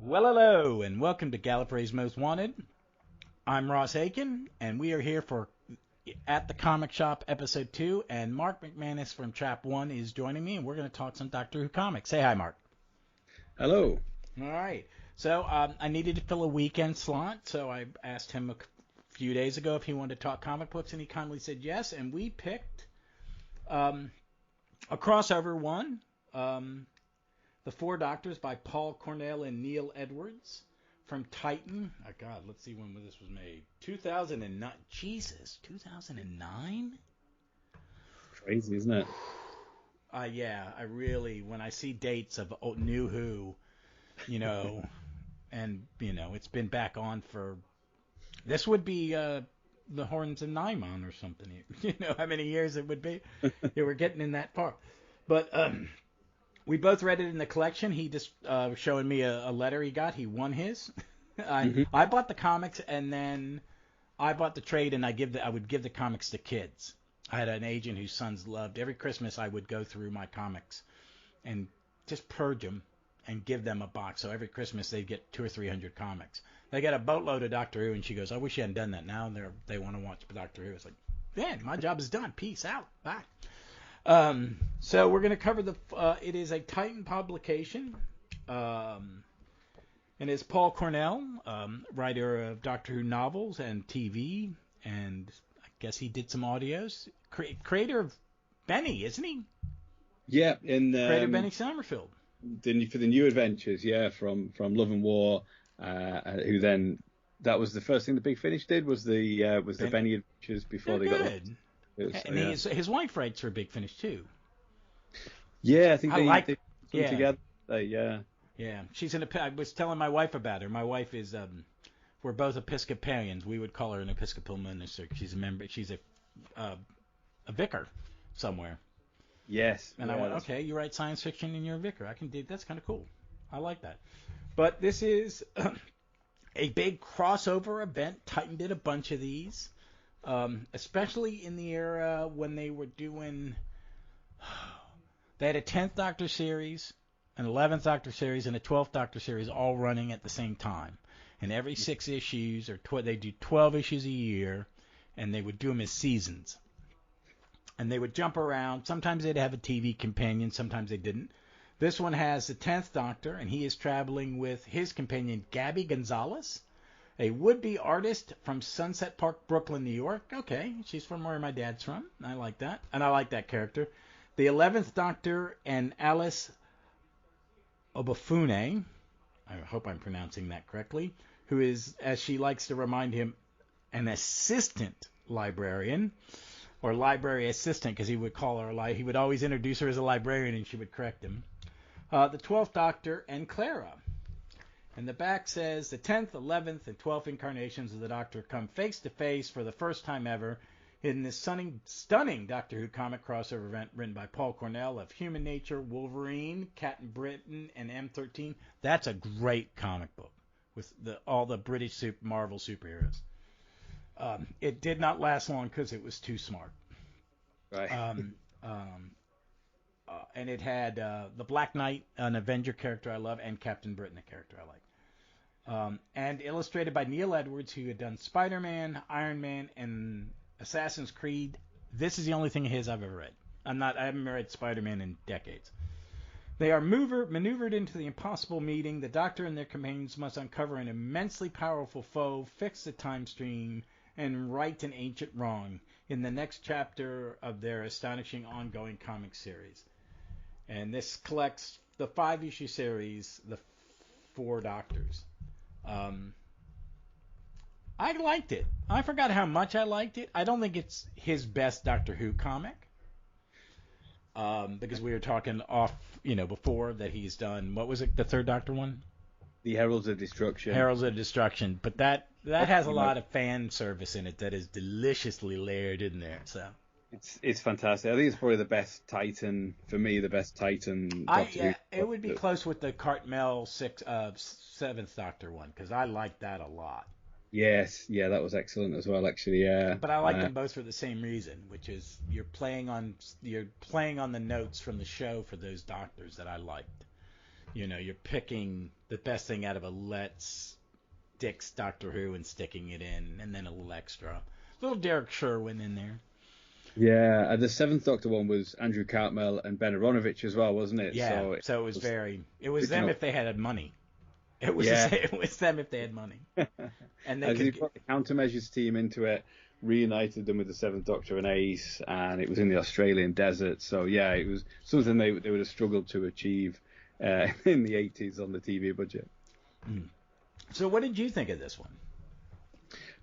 Well, hello, and welcome to Gallifrey's Most Wanted. I'm Ross Aiken, and we are here for At the Comic Shop Episode 2, and Mark McManus from Trap 1 is joining me, and we're going to talk some Doctor Who comics. Say hi, Mark. Hello. All right. So I needed to fill a weekend slot, so I asked him a few days ago if he wanted to talk comic books, and he kindly said yes, and we picked a crossover one. The Four Doctors by Paul Cornell and Neil Edwards from Titan. Oh, God, let's see when this was made. 2009. Jesus, 2009? Crazy, isn't it? Yeah, I really, when I see dates of New Who, and, it's been back on for, this would be the Horns of Nymon or something. You know how many years it would be? Yeah, we're getting in that far. But, we both read it in the collection. He just showing me a letter he got. He won his. I bought the comics, and then I bought the trade, and I would give the comics to kids. I had an agent whose sons loved. Every Christmas, I would go through my comics and just purge them and give them a box. So every Christmas, they'd get 200 or 300 comics. They got a boatload of Doctor Who, and she goes, "I wish you hadn't done that." Now they want to watch Doctor Who. It's like, man, my job is done. Peace out. Bye. So we're going to cover it is a Titan publication, and it's Paul Cornell, writer of Doctor Who novels and TV, and I guess he did some audios. Creator of Benny, isn't he? Yeah, creator of Benny Summerfield. For the New Adventures, yeah, from Love and War, who then that was the first thing the Big Finish did was the Benny Adventures before they got. And his wife writes for Big Finish too. Yeah, I think they come together. Yeah. She's I was telling my wife about her. My wife is we're both Episcopalians. We would call her an Episcopal minister. She's a member. She's a vicar somewhere. Yes. And I went, okay, you write science fiction and you're a vicar. I can do that's kind of cool. I like that. But this is a big crossover event. Titan did a bunch of these. Especially in the era when they were doing, they had a 10th Doctor series, an 11th Doctor series, and a 12th Doctor series all running at the same time. And every 6 issues, they do 12 issues a year, and they would do them as seasons. And they would jump around. Sometimes they'd have a TV companion, sometimes they didn't. This one has the 10th Doctor, and he is traveling with his companion, Gabby Gonzalez, a would-be artist from Sunset Park, Brooklyn, New York. Okay, she's from where my dad's from. I like that. And I like that character. The 11th Doctor and Alice Obafune, I hope I'm pronouncing that correctly, who is, as she likes to remind him, an assistant librarian, or library assistant, because he would call her he would always introduce her as a librarian, and she would correct him. The 12th Doctor and Clara. And the back says, the 10th, 11th, and 12th incarnations of the Doctor come face to face for the first time ever in this stunning Doctor Who comic crossover event written by Paul Cornell of Human Nature, Wolverine, Captain Britain, and M13. That's a great comic book with all the British Marvel superheroes. It did not last long because it was too smart. Right. And it had the Black Knight, an Avenger character I love, and Captain Britain, a character I like. And illustrated by Neil Edwards, who had done Spider-Man, Iron Man, and Assassin's Creed. This is the only thing of his I've ever read. I haven't read Spider-Man in decades. They are maneuvered into the impossible meeting. The Doctor and their companions must uncover an immensely powerful foe, fix the time stream, and right an ancient wrong in the next chapter of their astonishing ongoing comic series. And this collects the 5-issue series, The Four Doctors. I liked it. I forgot how much I liked it. I don't think it's his best Doctor Who comic. Because we were talking before that he's done, what was it, the third Doctor one? The Heralds of Destruction. Heralds of Destruction. But that has a lot of fan service in it that is deliciously layered in there. So it's fantastic. I think it's probably the best Titan, for me, the best Titan Doctor Who. It would be close with the Cartmel 7th Doctor one, because I liked that a lot. Yes, yeah, that was excellent as well, actually. Yeah. But I like them both for the same reason, which is you're playing on the notes from the show for those Doctors that I liked. You're picking the best thing out of a Let's Dick's Doctor Who and sticking it in, and then a little extra. Little Derek Sherwin in there. Yeah, the Seventh Doctor one was Andrew Cartmel and Ben Aronovich as well, wasn't it? Yeah, so it was them if they had money. It was them if they had money. And they he brought the countermeasures team into it, reunited them with the Seventh Doctor and Ace, and it was in the Australian desert. So yeah, it was something they would have struggled to achieve in the 80s on the TV budget. So what did you think of this one?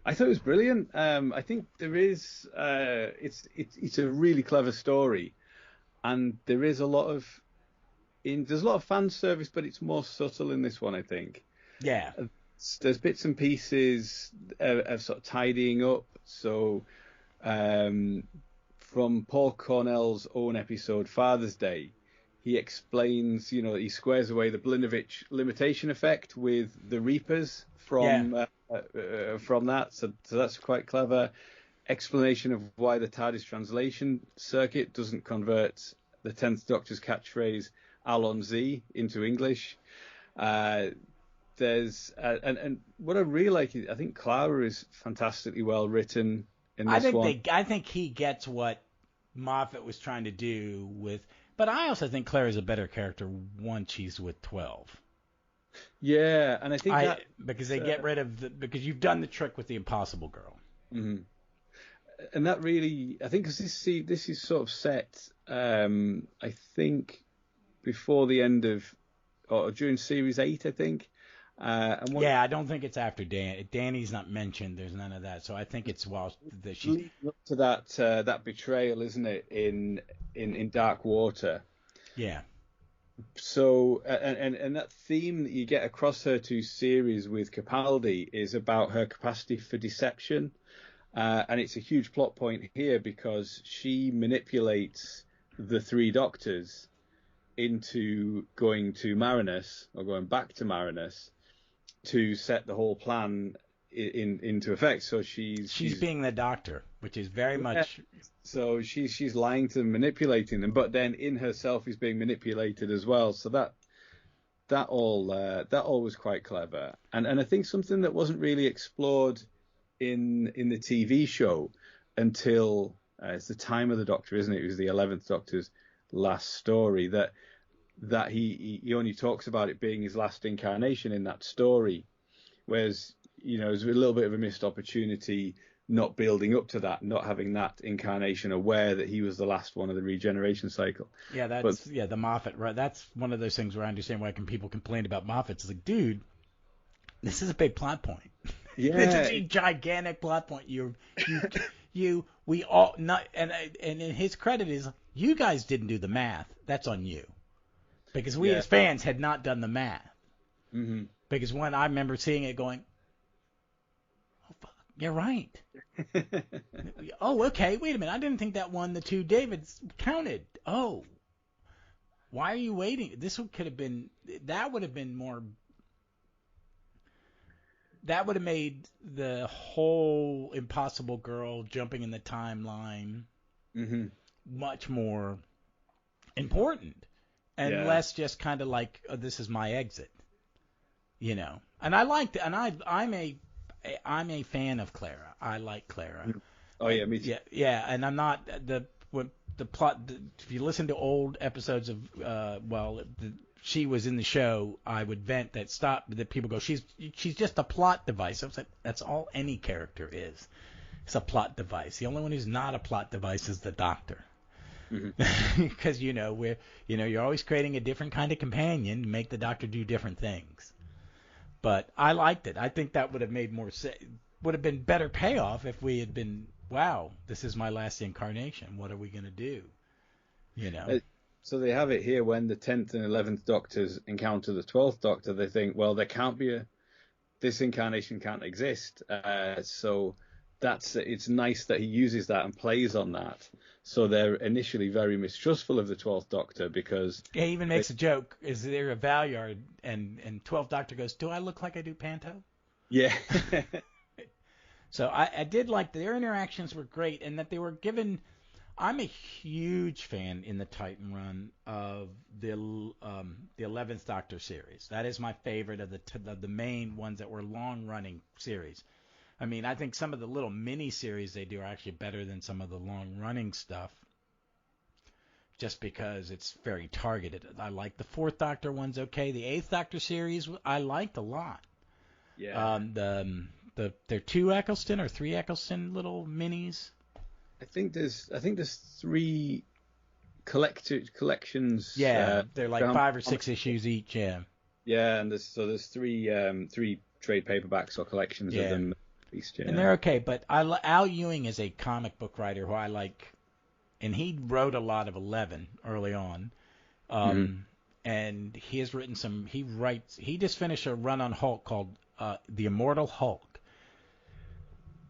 I thought it was brilliant. I think there is it's a really clever story, and there's a lot of fan service, but it's more subtle in this one, I think. Yeah. There's bits and pieces of sort of tidying up. So from Paul Cornell's own episode, Father's Day, he explains, he squares away the Blinovich limitation effect with the Reapers from that. So that's quite clever. Explanation of why the TARDIS translation circuit doesn't convert the 10th Doctor's catchphrase Alon Z into English. There's and what I really like is I think Clara is fantastically well written in this one. I think he gets what Moffat was trying to do with, but I also think Clara's a better character once she's with 12. Yeah, and I think because they get rid of because you've done the trick with the Impossible Girl. Mm-hmm. And that really, I think, because this is sort of set, I think, before the end of, or during Series 8, I think. I don't think it's after Danny's not mentioned. There's none of that. So I think it's while she's leading up to that betrayal, isn't it, in Dark Water? Yeah. So and that theme that you get across her two series with Capaldi is about her capacity for deception, and it's a huge plot point here because she manipulates the three Doctors into going to Marinus or going back to Marinus to set the whole plan into effect. So she's being the Doctor, which is very much. So she's lying to them, manipulating them, but then in herself is being manipulated as well. So that all was quite clever, and I think something that wasn't really explored in the TV show until it's the time of the Doctor, isn't it? It was the 11th Doctor's last story that he only talks about it being his last incarnation in that story, whereas there's a little bit of a missed opportunity not building up to that, not having that incarnation aware that he was the last one of the regeneration cycle. Yeah, the Moffat, right? That's one of those things where I understand why people complain about Moffat. It's like, dude, this is a big plot point. Yeah, this is a gigantic plot point. We all not, and in his credit is you guys didn't do the math. That's on you, because we as fans had not done the math. Mm-hmm. Because when I remember seeing it, going, "Oh fuck, you're right." Oh, okay. Wait a minute. I didn't think that one, the two Davids counted. Oh, why are you waiting? This could have been. That would have been more. That would have made the whole Impossible Girl jumping in the timeline much more important and less just kind of like, oh, this is my exit, And I liked it, and I'm a fan of Clara. I like Clara. Oh yeah, me too. Yeah, and I'm not the plot. If you listen to old episodes of she was in the show, I would vent that people go, she's just a plot device. I was like, that's all any character is. It's a plot device. The only one who's not a plot device is the Doctor. Because you're always creating a different kind of companion to make the Doctor do different things. But I liked it. I think that would have made would have been better payoff if we had been, wow, this is my last incarnation. What are we going to do? So they have it here when the 10th and 11th Doctors encounter the 12th Doctor, they think, well, there can't be this incarnation can't exist. So it's nice that he uses that and plays on that. So they're initially very mistrustful of the 12th Doctor because... He even makes a joke, is there a Valyard? And 12th Doctor goes, do I look like I do Panto? Yeah. So I did like their interactions were great and that they were given... I'm a huge fan in the Titan run of the 11th Doctor series. That is my favorite of the main ones that were long running series. I mean, I think some of the little mini series they do are actually better than some of the long running stuff, just because it's very targeted. I like the 4th Doctor ones. Okay, the 8th Doctor series I liked a lot. Yeah. They're 2 Eccleston or 3 Eccleston little minis. I think there's 3 collections. Yeah, they're like 5 or 6 issues each. Yeah. Yeah, and there's 3 trade paperbacks or collections of them at least. Yeah. And they're okay, but Al Ewing is a comic book writer who I like, and he wrote a lot of 11 early on. And he has written some. He just finished a run on Hulk called The Immortal Hulk.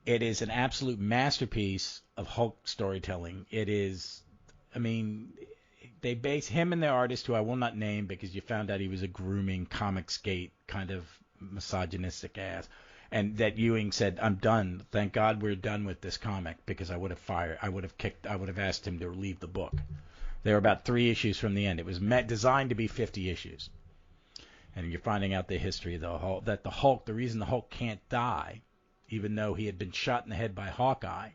It is an absolute masterpiece of Hulk storytelling. It is, I mean, they base him and the artist, who I will not name because you found out he was a grooming Comicsgate kind of misogynistic ass, and that Ewing said, "I'm done. Thank God we're done with this comic," because I would have asked him to leave the book. They were about 3 issues from the end. It was designed to be 50 issues, and you're finding out the history of the Hulk. That the Hulk, the reason the Hulk can't die, even though he had been shot in the head by Hawkeye,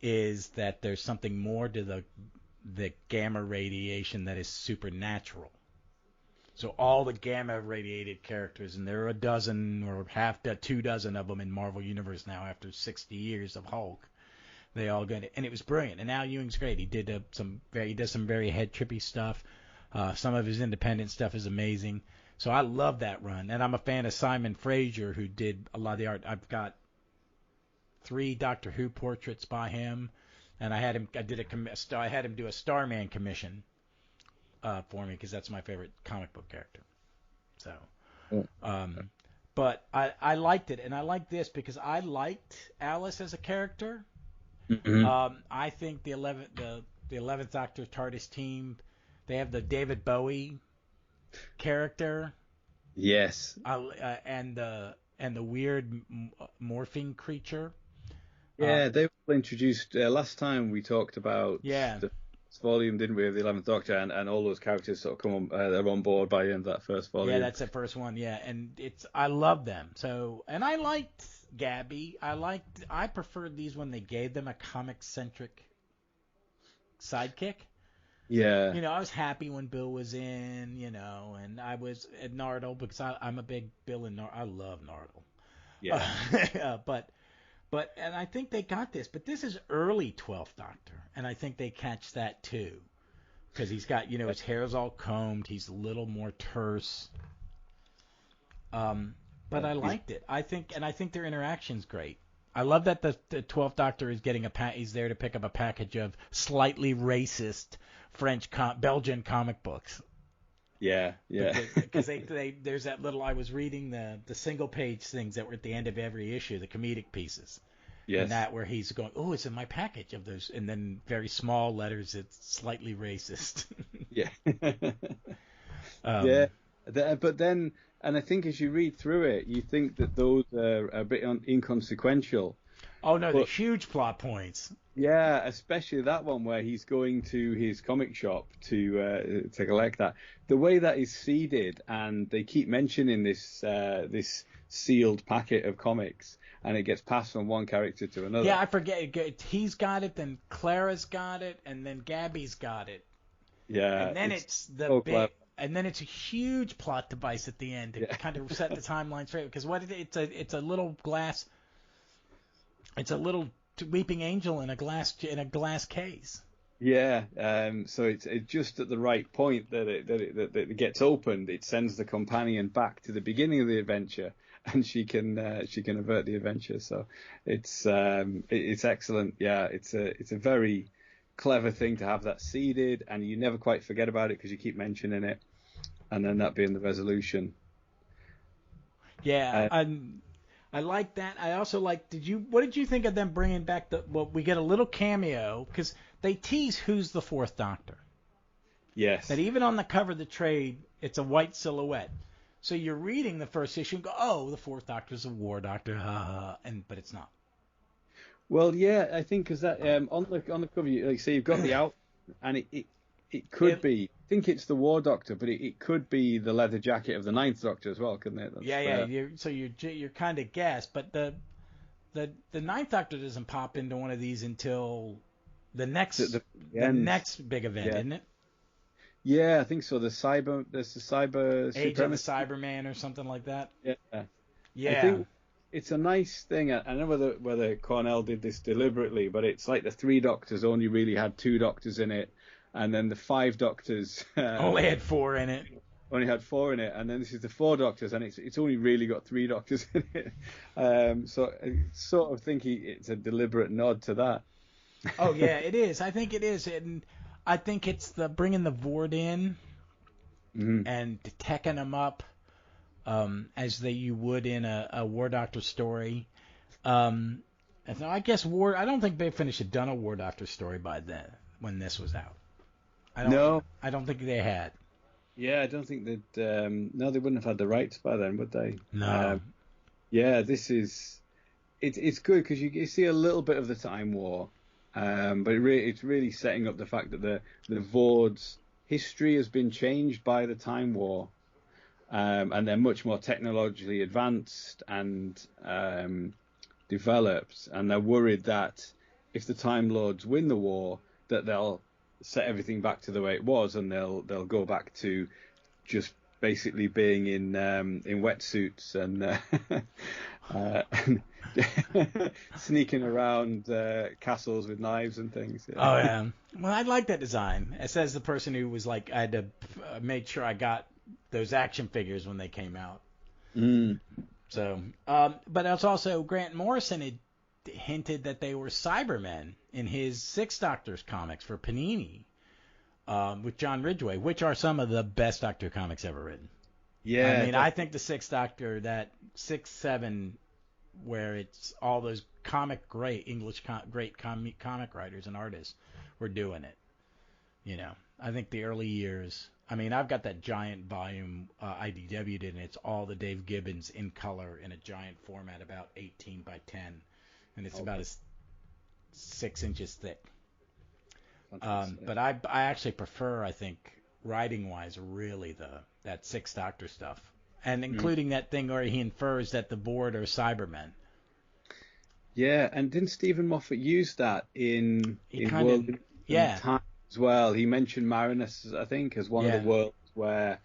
is that there's something more to the gamma radiation that is supernatural. So all the gamma radiated characters, and there are a dozen or 2 dozen of them in Marvel Universe now after 60 years of Hulk, they all got it, and it was brilliant. And Al Ewing's great. He does some very head trippy stuff. Some of his independent stuff is amazing. So I love that run, and I'm a fan of Simon Fraser, who did a lot of the art. I've got 3 Doctor Who portraits by him, and I had him do a Starman commission for me because that's my favorite comic book character. So, but I liked it, and I liked this because I liked Alice as a character. I think the 11th Doctor TARDIS team, they have the David Bowie character. Yes. And the weird morphing creature. Yeah, they were introduced last time we talked about the first volume, didn't we, of the 11th Doctor, and all those characters sort of come on, they're on board by the end of that first volume. Yeah, that's the first one. Yeah, and I love them. So, and I liked Gabby. I preferred these when they gave them a comic centric sidekick. Yeah. You know, I was happy when Bill was in, you know, and I was at Nardole because I'm a big Bill and I love Nardole. Yeah. But and I think they got this, but this is early 12th Doctor, and I think they catch that too, because he's got, you know, his hair's all combed, he's a little more terse. But I liked it. I think their interaction's great. I love that the 12th Doctor is getting he's there to pick up a package of slightly racist Belgian comic books. Yeah. Because there's that little. I was reading the single page things that were at the end of every issue, the comedic pieces. Yes. And that where he's going, oh, it's in my package of those, and then very small letters, it's slightly racist. Yeah. Yeah. But then, and I think as you read through it, you think that those are a bit inconsequential. Oh no, they're huge plot points. Yeah, especially that one where he's going to his comic shop to collect that. The way that is seeded, and they keep mentioning this sealed packet of comics, and it gets passed from one character to another. Yeah, I forget. He's got it, then Clara's got it, and then Gabby's got it. Yeah. And then it's the big. Clever. And then it's a huge plot device at the end to kind of set the timeline straight. Because it's a little glass. It's a little weeping angel in a glass case. Yeah. So it's just at the right point that it gets opened. It sends the companion back to the beginning of the adventure, and she can avert the adventure. So it's excellent. Yeah. It's a very clever thing to have that seeded, and you never quite forget about it because you keep mentioning it, and then that being the resolution. Yeah. I like that. I also like. What did you think of them bringing back we get a little cameo because they tease who's the 4th Doctor. Yes. That even on the cover of the trade, it's a white silhouette. So you're reading the first issue and go, oh, the 4th Doctor's a war doctor, but it's not. Well, yeah, I think because that on the cover, like say you've got the out, and it could be. I think it's the War Doctor, but it could be the leather jacket of the Ninth Doctor as well, couldn't it? Yeah, yeah. You're kind of guessed, but the Ninth Doctor doesn't pop into one of these until the next the the end. next big event, Yeah, isn't it? yeah, I think so. There's the cyber Age of the supremacy. Cyberman or something like that. Yeah, I Yeah. think it's a nice thing. I don't know whether Cornell did this deliberately, but it's like the three Doctors only really had two Doctors in it, and then the five Doctors Only had four in it. only had four in it, and then this is the four Doctors, and it's only really got three Doctors in it. So I sort of think it's a deliberate nod to that. Oh yeah, it is. I think it is, and I think it's the bringing the Vord in Mm-hmm. and teching them up as you would in a War Doctor story. And so I guess I don't think Big Finish had done a War Doctor story by then when this was out. No, I don't think they had. yeah, I don't think that. No, they wouldn't have had the rights by then, would they? No. Yeah, this is. It's good because you see a little bit of the Time War, but it's really setting up the fact that the Vord's history has been changed by the Time War, and they're much more technologically advanced and developed, and they're worried that if the Time Lords win the war, that they'll set everything back to the way it was, and they'll go back to just basically being in wetsuits and sneaking around castles with knives and things. Yeah. Oh yeah. Well, I like that design. It says the person who was like, I had to make sure I got those action figures when they came out. Mm. So, but it's also Grant Morrison had hinted that they were Cybermen in his Six Doctors comics for Panini, with John Ridgway, which are some of the best Doctor comics ever written. Yeah, I mean, I think the Sixth Doctor, that 6-7, where it's all those great comic writers and artists were doing it. You know, I think the early years. I mean, I've got that giant volume IDW did, and it's all the Dave Gibbons in color in a giant format, about 18 by 10, and it's about 6 inches thick. But I actually prefer, I think, writing wise, really that Sixth Doctor stuff, and including that thing where he infers that the Vord are Cybermen. Yeah, and didn't Stephen Moffat use that in World Time as well? He mentioned Marinus, I think, as one of the worlds where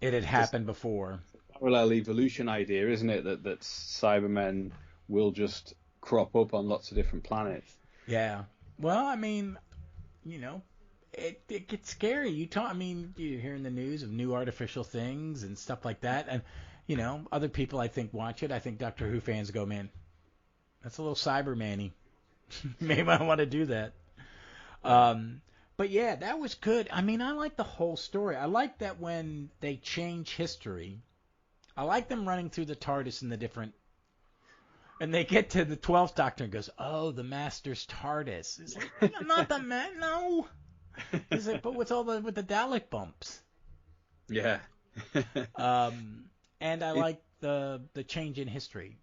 it had happened before. Parallel evolution idea, isn't it? That Cybermen will just crop up on lots of different planets. Yeah. Well, I mean, you know, it gets scary. I mean, you hear in the news of new artificial things and stuff like that, and you know, other people I think watch it. I think Doctor Who fans go, man, that's a little Cyberman-y. Maybe I want to do that. But yeah, that was good. I mean, I like the whole story. I like that when they change history. I like them running through the TARDIS and the different. And they get to the 12th Doctor and goes, "Oh, the Master's TARDIS." It's like, I'm not the man. No. He's like, but with the Dalek bumps. Yeah. And I like the change in history.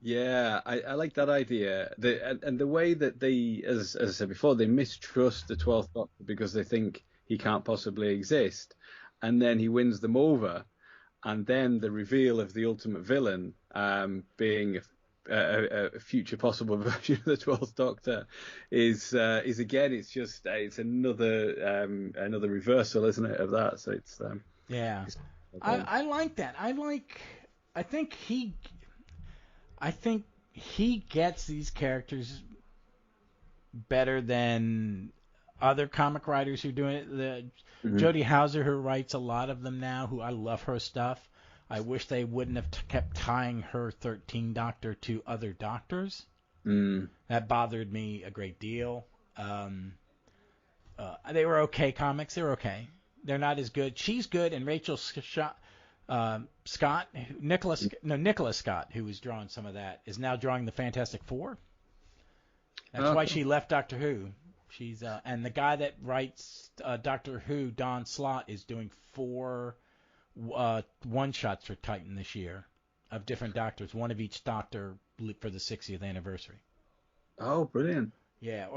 Yeah, I like that idea. And the way that they, as I said before, they mistrust the 12th Doctor because they think he can't possibly exist, and then he wins them over, and then the reveal of the ultimate villain being a future possible version of the 12th Doctor is again, it's another reversal, isn't it, of that? So it's I like that. I think he gets these characters better than other comic writers who do it. Jodie Hauser, who writes a lot of them now, who I love her stuff. I wish they wouldn't have kept tying her 13th Doctor to other Doctors. That bothered me a great deal. They were okay comics. They're okay. They're not as good. She's good, and Rachel Nicholas Scott, who was drawing some of that, is now drawing the Fantastic Four. That's why she left Doctor Who. She's and the guy that writes Doctor Who, Don Slott, is doing 4 one-shots for Titan this year of different Doctors, one of each Doctor for the 60th anniversary. Oh, brilliant. Yeah,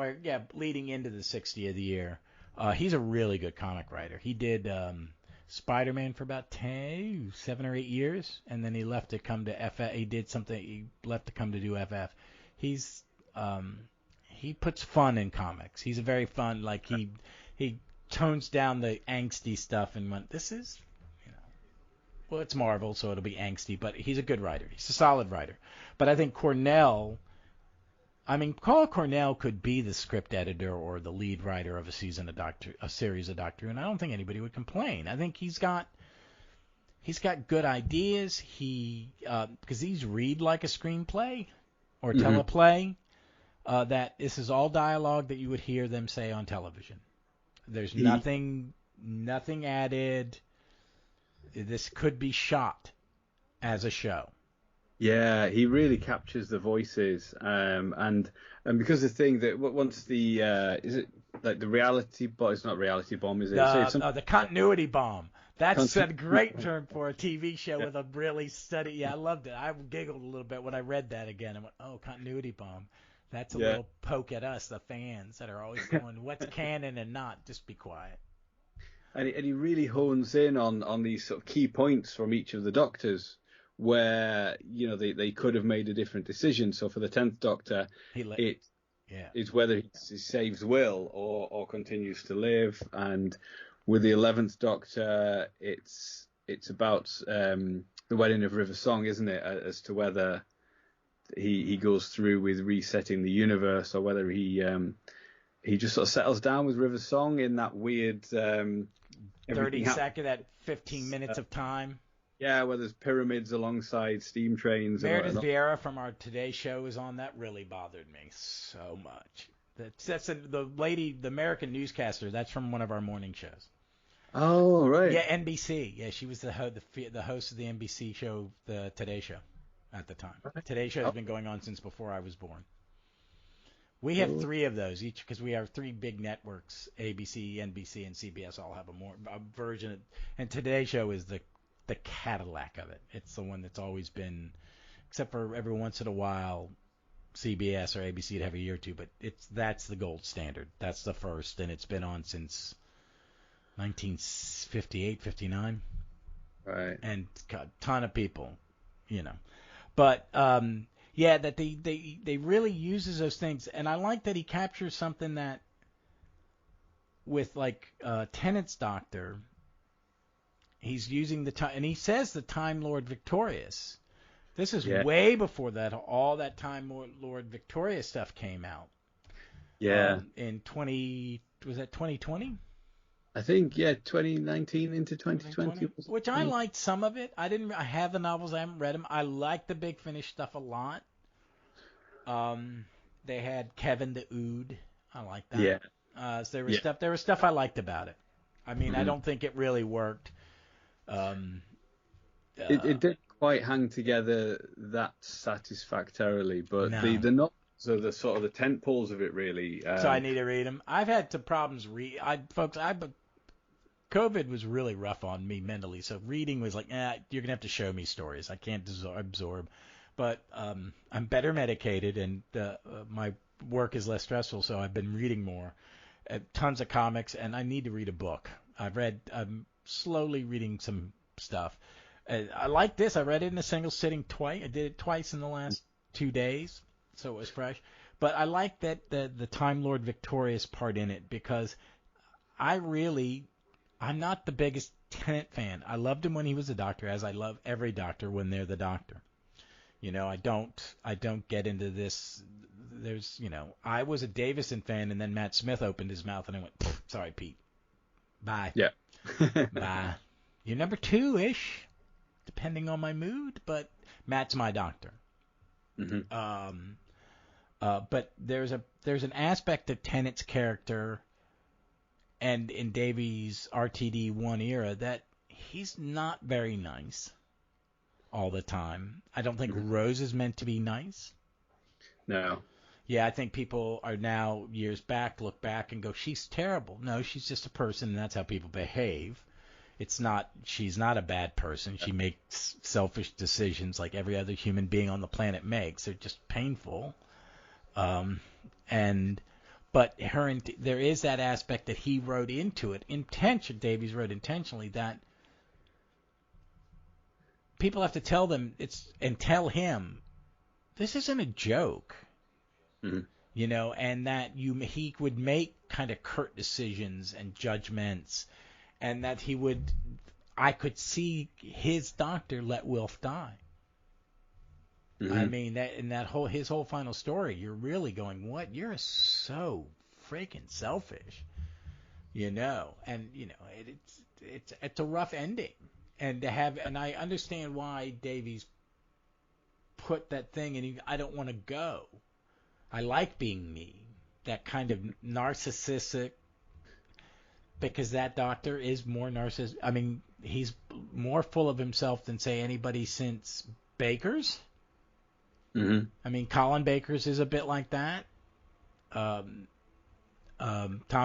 leading into the 60th year. He's a really good comic writer. He did Spider-Man for about 7 or 8 years, and then he left to come to FF. He did something. He left to come to do FF. He's he puts fun in comics. He's a very fun. Like he tones down the angsty stuff and went. This is, well, it's Marvel, so it'll be angsty. But he's a good writer. He's a solid writer. But I think Cornell. I mean, Paul Cornell could be the script editor or the lead writer of a series of Doctor Who, and I don't think anybody would complain. I think he's got good ideas. Because these read like a screenplay or teleplay. That this is all dialogue that you would hear them say on television. There's nothing added. This could be shot as a show. Yeah, he really captures the voices, and because the thing that once the is it like the reality bomb? It's not reality bomb, is it? The continuity bomb. That's a great term for a TV show with a really steady. Yeah, I loved it. I giggled a little bit when I read that again. I went, "Oh, continuity bomb." That's a little poke at us, the fans that are always going, "What's canon and not?" Just be quiet. And he really hones in on these sort of key points from each of the Doctors, where they could have made a different decision. So for the 10th Doctor, it's whether he saves Will or continues to live, and with the 11th Doctor, it's about the wedding of River Song, isn't it? As to whether he goes through with resetting the universe, or whether he just sort of settles down with River Song in that weird 30-second, that 15 minutes of time. Yeah, where there's pyramids alongside steam trains. Meredith Vieira from our Today Show is on. That really bothered me so much. The American newscaster. That's from one of our morning shows. Oh, right. Yeah, NBC. Yeah, she was the host of the NBC show, the Today Show, at the time. Today Show has been going on since before I was born. We have 3 of those each because we have 3 big networks: ABC, NBC, and CBS. All have a version, and Today Show is the Cadillac of it. It's the one that's always been, except for every once in a while, CBS or ABC would have a year or two, but that's the gold standard. That's the first, and it's been on since 1958, 59. Right. And a ton of people, But that they really uses those things, and I like that he captures something that with like Tennant's Doctor. He's using the time, and he says the Time Lord Victorious. This is way before that all that Time Lord Victorious stuff came out. Yeah. In 2020? I think 2019 into 2020. Which I liked some of it. I have the novels. I haven't read them. I like the Big Finish stuff a lot. They had Kevin the Ood. I like that. Yeah. So there was stuff I liked about it. I mean, I don't think it really worked. It didn't quite hang together that satisfactorily, but the novels are the sort of the tent poles of it, really. So I need to read them. I've had some problems COVID was really rough on me mentally, so reading was like, you're gonna have to show me stories. I can't absorb. But I'm better medicated, and my work is less stressful, so I've been reading more. Tons of comics, and I need to read a book. I'm slowly reading some stuff. I like this. I read it in a single sitting twice. I did it twice in the last 2 days, so it was fresh. But I like that the Time Lord Victorious part in it, because I'm not the biggest Tennant fan. I loved him when he was a Doctor, as I love every Doctor when they're the Doctor. I don't get into this. There's, I was a Davison fan, and then Matt Smith opened his mouth, and I went, sorry, Pete. Bye. Yeah. Bye. You're number 2-ish, depending on my mood, but Matt's my Doctor. Mm-hmm. But there's an aspect of Tennant's character, and in Davies' RTD1 era, that he's not very nice all the time. I don't think Rose is meant to be nice. No. Yeah, I think people are now, years back, look back and go, she's terrible. No, she's just a person, and that's how people behave. She's not a bad person. She makes selfish decisions like every other human being on the planet makes. They're just painful. But there is that aspect that he wrote into it, Davies wrote intentionally, that people have to tell him this isn't a joke, and that he would make kind of curt decisions and judgments, and that I could see his doctor let Wilf die. I mean, his whole final story, you're really going, what? You're so freaking selfish, and it's a rough ending, and I understand why Davies put that thing, and I don't want to go. I like being me, that kind of narcissistic, because that doctor is more narcissistic. I mean, he's more full of himself than, say, anybody since Baker's. I mean, Colin Baker's is a bit like that. Tom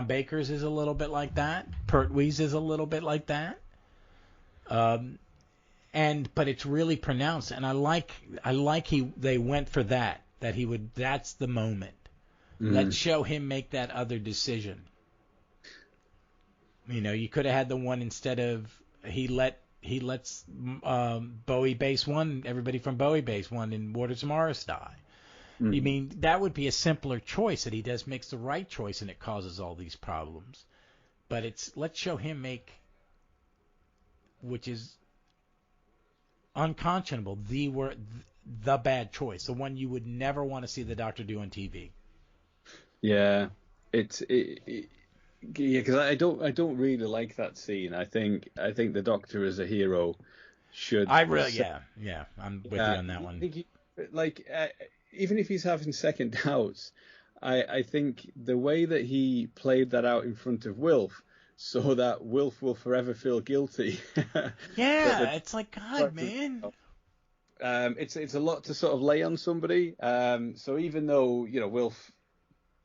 Baker's is a little bit like that. Pertwee's is a little bit like that. But it's really pronounced, and I like they went for that. That's the moment. Let's show him make that other decision. You could have had the one instead of he lets Bowie Base 1, everybody from Bowie Base 1 and Waters Morris die. I mean, that would be a simpler choice, that he makes the right choice and it causes all these problems. But let's show him make, which is unconscionable, the bad choice, the one you would never want to see the Doctor do on TV. Yeah, because I don't really like that scene. I think the Doctor as a hero should. I'm with you on that one. Even if he's having second doubts, I think the way that he played that out in front of Wilf, so that Wilf will forever feel guilty. Yeah, it's like, God, man. It's a lot to sort of lay on somebody. So even though Wilf.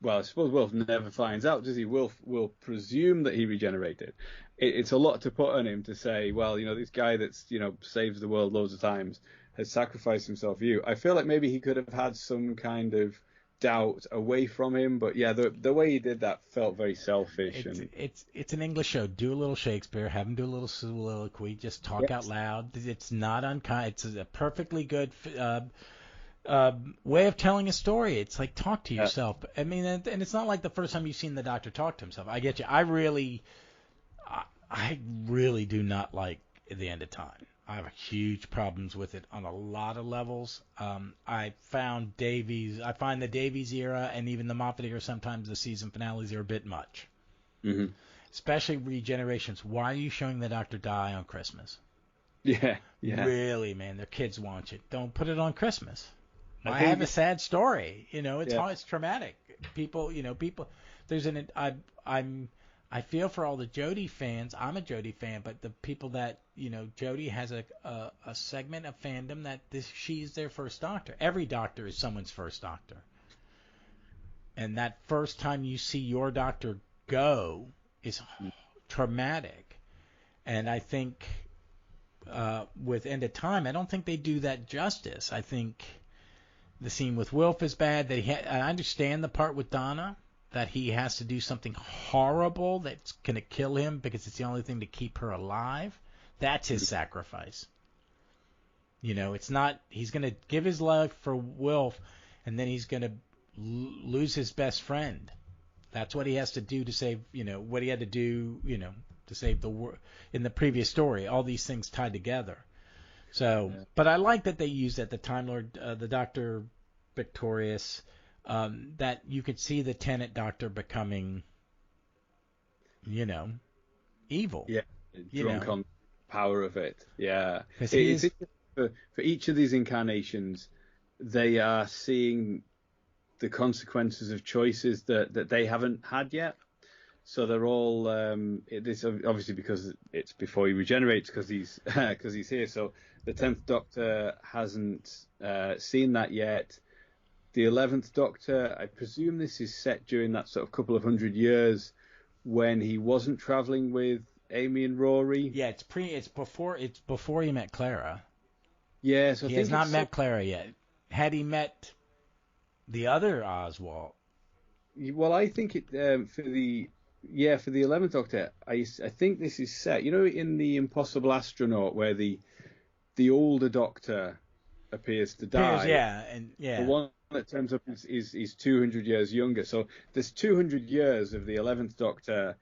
Well, I suppose Wilf never finds out, does he? Wilf will presume that he regenerated. It's a lot to put on him to say, well, this guy that's, saves the world loads of times has sacrificed himself for you. I feel like maybe he could have had some kind of doubt away from him, but yeah, the way he did that felt very selfish. It's an English show. Do a little Shakespeare, have him do a little soliloquy, just talk out loud. It's not unkind. It's a perfectly good way of telling a story. It's like, talk to yourself. I mean, and it's not like the first time you've seen the Doctor talk to himself. I get you. I really do not like The End of Time. I have huge problems with it on a lot of levels. I find the Davies era and even the Moffat era, sometimes the season finales are a bit much. Especially regenerations. Why are you showing the Doctor die on Christmas? Yeah. Really, man, their kids watch it. Don't put it on Christmas. I have a sad story. It's traumatic. People. I feel for all the Jodie fans. I'm a Jodie fan, but the people that Jodie has a segment of fandom that she's their first Doctor. Every Doctor is someone's first Doctor, and that first time you see your Doctor go is traumatic. And I think with End of Time, I don't think they do that justice. I think the scene with Wilf is bad. I understand the part with Donna, that he has to do something horrible that's going to kill him because it's the only thing to keep her alive. That's his sacrifice. It's not, he's going to give his life for Wilf, and then he's going to lose his best friend. That's what he has to do to save, what he had to do, to save the world. In the previous story, all these things tied together. So, but I like that they used at the Time Lord, the Doctor Victorious, that you could see the Tennant Doctor becoming, evil. Yeah, drunk on power of it. Yeah, for each of these incarnations, they are seeing the consequences of choices that they haven't had yet. So they're all this obviously because it's before he regenerates, because he's here. So the 10th Doctor hasn't seen that yet. The 11th Doctor, I presume this is set during that sort of couple of 100 years when he wasn't traveling with Amy and Rory. Yeah, it's before he met Clara. Yeah, so he has not met Clara yet. Had he met the other Oswald. Well, I think it for the 11th Doctor. I think this is set. You know, in the Impossible Astronaut, where the older Doctor appears to die. The one that turns up is 200 years younger. So there's 200 years of the 11th Doctor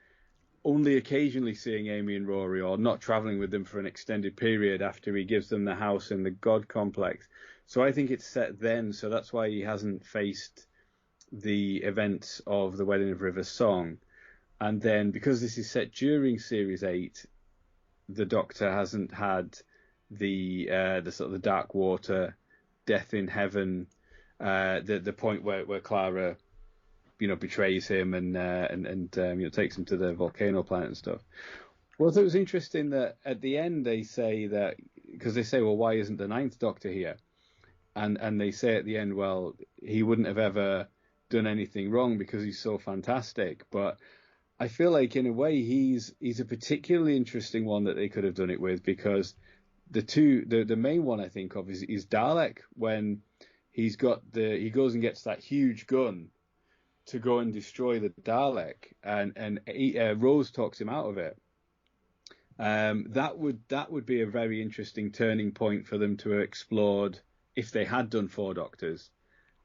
only occasionally seeing Amy and Rory, or not traveling with them for an extended period after he gives them the house in the God complex. So I think it's set then. So that's why he hasn't faced the events of the Wedding of River Song. And then because this is set during Series 8, the Doctor hasn't had the sort of the Dark Water, Death in Heaven, the point where Clara, betrays him and takes him to the volcano planet and stuff. Well, it was interesting that at the end they say that, because they say, well, why isn't the 9th Doctor here? And they say at the end, well, he wouldn't have ever done anything wrong because he's so fantastic. But I feel like in a way he's a particularly interesting one that they could have done it with, because the main one I think of is Dalek, when he goes and gets that huge gun to go and destroy the Dalek, and Rose talks him out of it. That would be a very interesting turning point for them to have explored if they had done 4 Doctors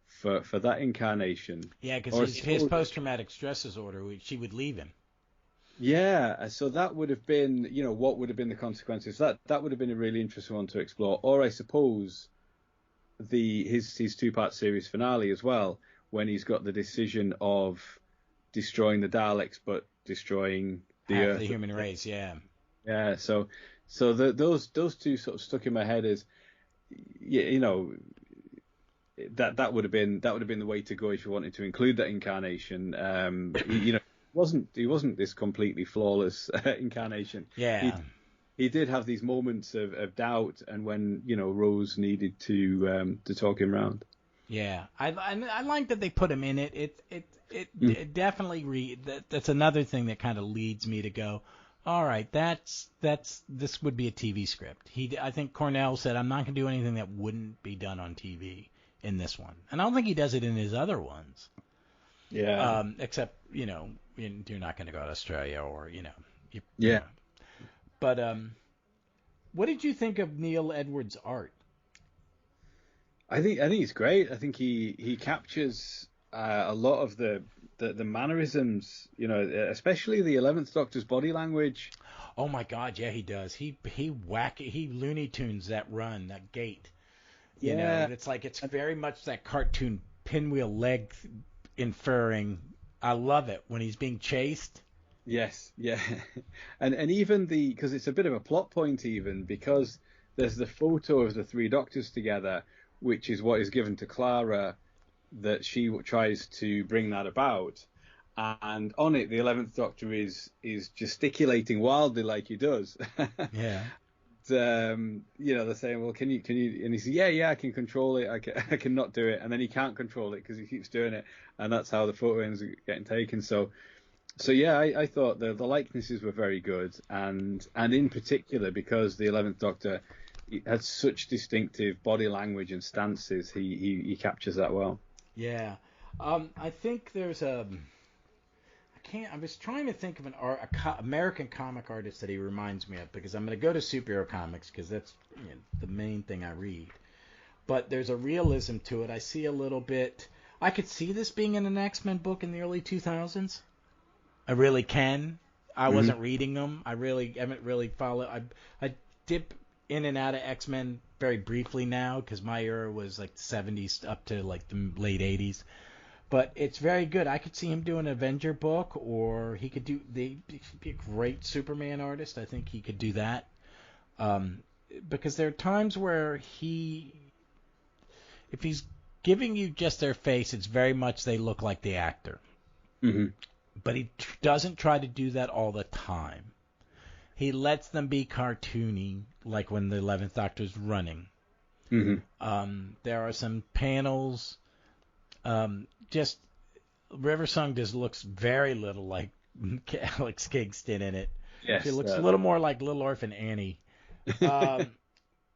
for that incarnation. Yeah, because his post-traumatic stress disorder, she would leave him. Yeah, so that would have been, what would have been the consequences? That would have been a really interesting one to explore. Or I suppose his 2-part series finale as well, when he's got the decision of destroying the Daleks but destroying the Earth, the human race. Yeah. Yeah. So those two sort of stuck in my head as, that would have been the way to go if you wanted to include that incarnation. He wasn't this completely flawless incarnation. Yeah. He did have these moments of doubt, and when Rose needed to talk him round. Yeah, I like that they put him in it. It definitely that's another thing that kind of leads me to go, all right, this would be a TV script. I think Cornell said, I'm not going to do anything that wouldn't be done on TV in this one, and I don't think he does it in his other ones. Yeah. Except you're not going to go to Australia or Yeah. But what did you think of Neil Edwards' art? I think he's great. I think he captures a lot of the mannerisms, especially the 11th Doctor's body language. Oh my God, yeah, he does. He Looney Tunes that run, that gait. It's like it's very much that cartoon pinwheel leg inferring. I love it when he's being chased. Yes, yeah, and even because it's a bit of a plot point, even because there's the photo of the 3 Doctors together, which is what is given to Clara, that she tries to bring that about, and on it the 11th Doctor is gesticulating wildly like he does. Yeah. They're saying, well, can you? And he says, yeah, I can control it. I can not do it, and then he can't control it because he keeps doing it, and that's how the photo ends up getting taken. So yeah, I thought the likenesses were very good, and in particular because the 11th Doctor had such distinctive body language and stances, he captures that well. Yeah, I think there's I was trying to think of an American comic artist that he reminds me of, because I'm going to go to superhero comics because that's the main thing I read. But there's a realism to it. I see a little bit. I could see this being in an X-Men book in the early 2000s. I really can. I wasn't reading them. I really haven't really followed. I dip in and out of X-Men very briefly now because my era was like the 70s up to like the late 80s. But it's very good. I could see him do an Avenger book, or he could be a great Superman artist. I think he could do that. Because there are times where if he's giving you just their face, it's very much they look like the actor. Mm-hmm. But he doesn't try to do that all the time. He lets them be cartoony, like when the 11th Doctor's running. Mm-hmm. There are some panels. Just River Song just looks very little like Alex Kingston in it. Yes, she looks a little more like Little Orphan Annie.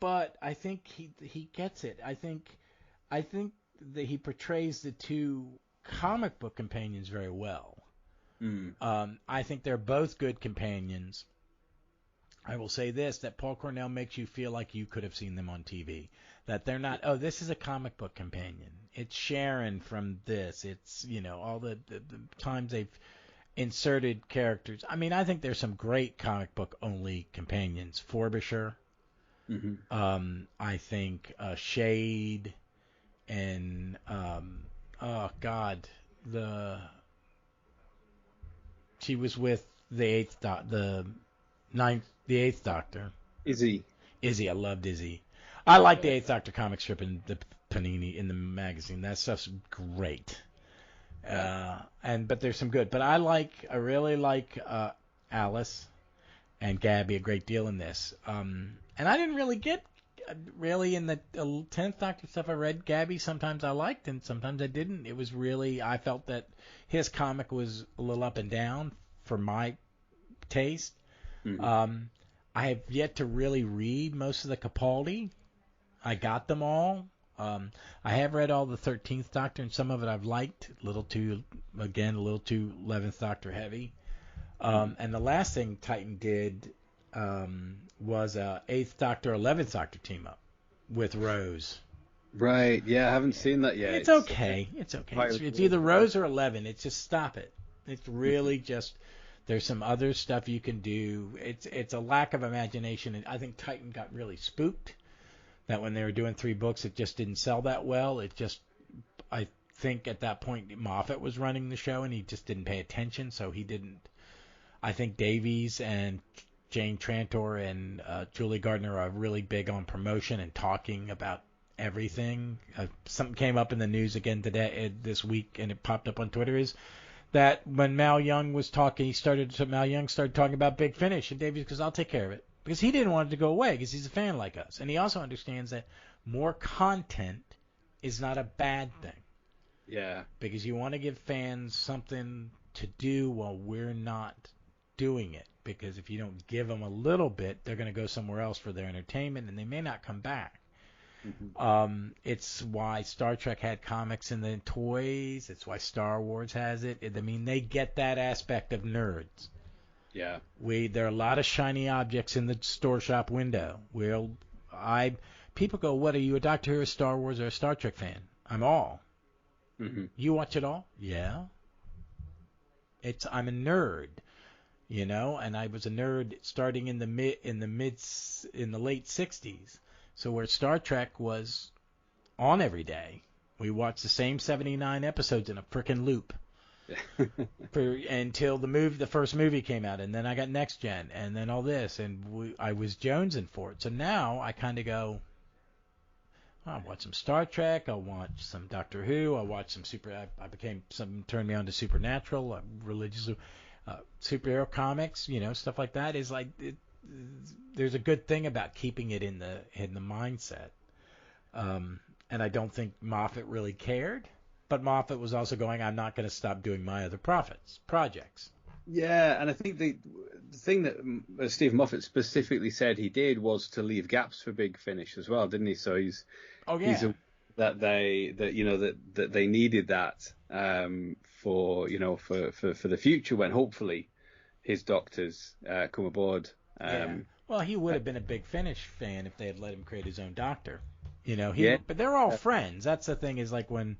But I think he gets it. I think that he portrays the two comic book companions very well. I think they're both good companions. I will say this, that Paul Cornell makes you feel like you could have seen them on TV. That they're not, oh, this is a comic book companion. It's Sharon from this. It's, all the times they've inserted characters. I mean, I think there's some great comic book only companions. Frobisher. I think Shade and, oh, God, she was with the Eighth Doctor. Izzy, I loved Izzy. I like the Eighth Doctor comic strip in the Panini in the magazine. That stuff's great. But there's some good. But I really like Alice and Gabby a great deal in this. And I didn't really get in the 10th Doctor stuff I read. Gabby sometimes I liked and sometimes I didn't. It was really, I felt that his comic was a little up and down for my taste. I have yet to really read most of the Capaldi. I got them all. I have read all the 13th Doctor, and some of it I've liked. A little too 11th Doctor heavy. And the last thing Titan did was 8th Doctor, 11th Doctor team up with Rose. Right, yeah, I haven't seen that yet. It's okay. It's either Rose or 11. It's just stop it. It's really just... There's some other stuff you can do. It's a lack of imagination, and I think Titan got really spooked that when they were doing 3 books, it just didn't sell that well. I think at that point Moffat was running the show, and he just didn't pay attention, so he didn't. I think Davies and Jane Trantor and Julie Gardner are really big on promotion and talking about everything. Something came up in the news again this week, and it popped up on Twitter, is that when Mal Young was talking, Mal Young started talking about Big Finish, and Davies goes, I'll take care of it. Because he didn't want it to go away, because he's a fan like us. And he also understands that more content is not a bad thing. Yeah. Because you want to give fans something to do while we're not doing it. Because if you don't give them a little bit, they're going to go somewhere else for their entertainment, and they may not come back. It's why Star Trek had comics in the toys. It's why Star Wars has it. I mean, they get that aspect of nerds. Yeah. There are a lot of shiny objects in the store shop window. People go, what, are you a Doctor Who, a Star Wars, or a Star Trek fan? I'm all. You watch it all? Yeah. I'm a nerd, and I was a nerd starting in the late 60s. So where Star Trek was on every day, we watched the same 79 episodes in a frickin' loop until the first movie came out, and then I got Next Gen, and then all this, and I was jonesing for it. So now I kind of go, I'll watch some Star Trek, I'll watch some Doctor Who, I'll watch some turned me on to Supernatural, religious superhero comics, stuff like that. Is like there's a good thing about keeping it in the mindset, and I don't think Moffat really cared, but Moffat was also going, I'm not going to stop doing my other projects. Yeah, and I think the thing that Steve Moffat specifically said he did was to leave gaps for Big Finish as well, didn't he? So he's that they needed that for the future when hopefully his doctors come aboard. Well, he would have been a Big Finish fan if they had let him create his own doctor. But they're all friends. That's the thing, is like when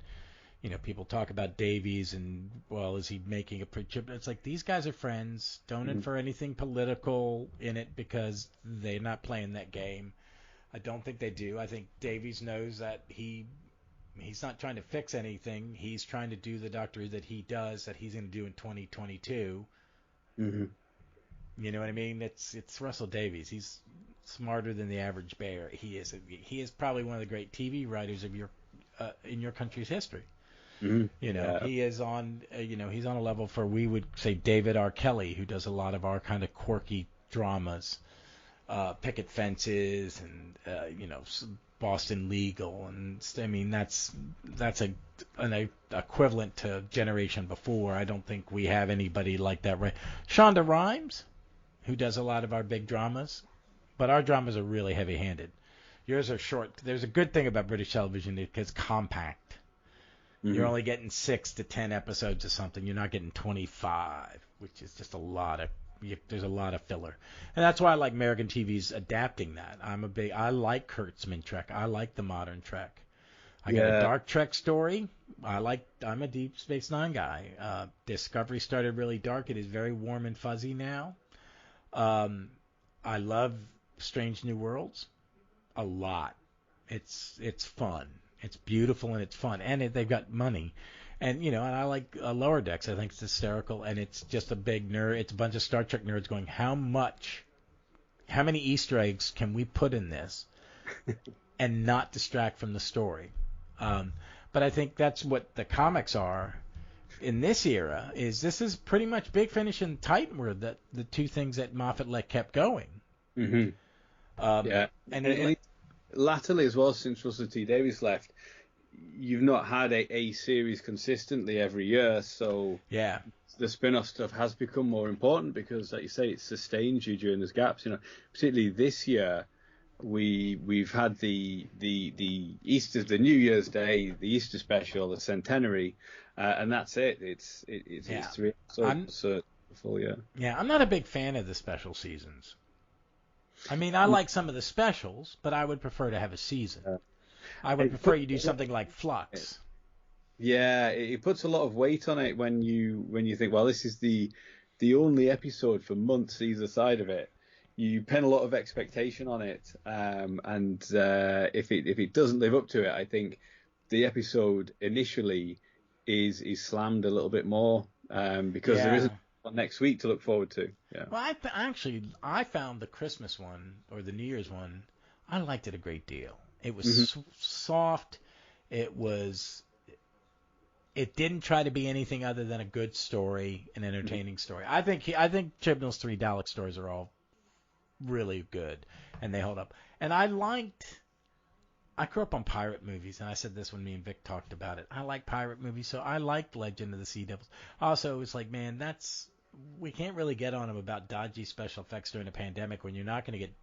people talk about Davies and, well, is he making a picture? It's like, these guys are friends. Don't infer anything political in it, because they're not playing that game. I don't think they do. I think Davies knows that he's not trying to fix anything. He's trying to do the Doctor that he does, that he's going to do in 2022. You know what I mean? It's Russell Davies. He's smarter than the average bear. He is probably one of the great TV writers of in your country's history. He is on he's on a level for, we would say, David R. Kelly, who does a lot of our kind of quirky dramas, Picket Fences and Boston Legal, and I mean that's an equivalent to Generation Before. I don't think we have anybody like that, right? Shonda Rhimes, who does a lot of our big dramas, but our dramas are really heavy-handed. Yours are short. There's a good thing about British television, because it's compact. You're only getting 6 to 10 episodes of something. You're not getting 25, which is just a lot of. There's a lot of filler, and that's why I like American TV's adapting that. I like Kurtzman Trek. I like the modern Trek. I got a dark Trek story. I'm a Deep Space Nine guy. Discovery started really dark. It is very warm and fuzzy now. I love Strange New Worlds a lot. It's fun. It's beautiful and it's fun, and they've got money. And and I like Lower Decks. I think it's hysterical, and it's just a big nerd. It's a bunch of Star Trek nerds going, how many Easter eggs can we put in this, and not distract from the story? But I think that's what the comics are in this era. This is pretty much Big Finish and Titan were the two things that Moffat kept going. Mm-hmm. And latterly as well, since Russell T Davies left, you've not had a series consistently every year, so the spin-off stuff has become more important because, like you say, it sustains you during those gaps. Particularly this year, we've had the Easter, the New Year's Day, the Easter special, the centenary, and that's it. It's really so full year. Yeah, I'm not a big fan of the special seasons. I mean, I like some of the specials, but I would prefer to have a season. I would prefer you do something like Flux. Yeah, it puts a lot of weight on it when you think, well, this is the only episode for months either side of it. You pin a lot of expectation on it, and if it doesn't live up to it, I think the episode initially is slammed a little bit more because there isn't next week to look forward to. Yeah. Well, I found the Christmas one or the New Year's one. I liked it a great deal. It was soft. It didn't try to be anything other than a good story, an entertaining story. I think Chibnall's 3 Dalek stories are all really good, and they hold up. And I grew up on pirate movies, and I said this when me and Vic talked about it. I like pirate movies, so I liked Legend of the Sea Devils. Also, it's like, man, we can't really get on them about dodgy special effects during a pandemic when you're not going to get,